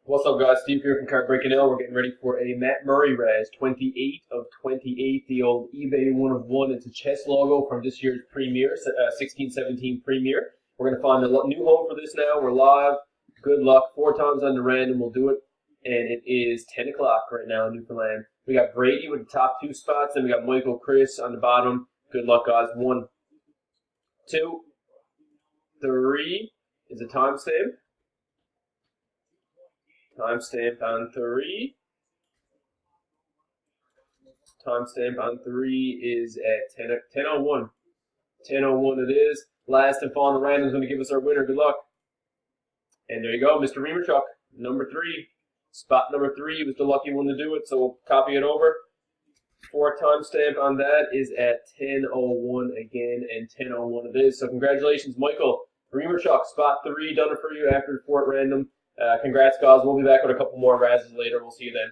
What's up, guys? Steve here from Card Breaking L. We're getting ready for a Matt Murray Res 28 of 28, the old eBay 1 of 1. It's a chess logo from this year's Premier, 16-17 Premier. We're going to find a new home for this now. We're live. Good luck. 4 times under random. We'll do it. And it is 10 o'clock right now in Newfoundland. We got Brady with the top 2 spots, and we got Michael Chris on the bottom. Good luck, guys. 1, 2, 3 is a timestamp. Timestamp on 3. Timestamp on 3 is at 10:01. 10:01 it is. Last and final random is going to give us our winner. Good luck. And there you go, Mr. Reamerchuk, number 3. Spot number 3 was the lucky one to do it, so we'll copy it over. 4 timestamp on that is at 10:01 again, and 10:01 it is. So congratulations, Michael Reamerchuk. Spot 3 done it for you after the 4th random. Congrats, guys. We'll be back with a couple more razzes later. We'll see you then.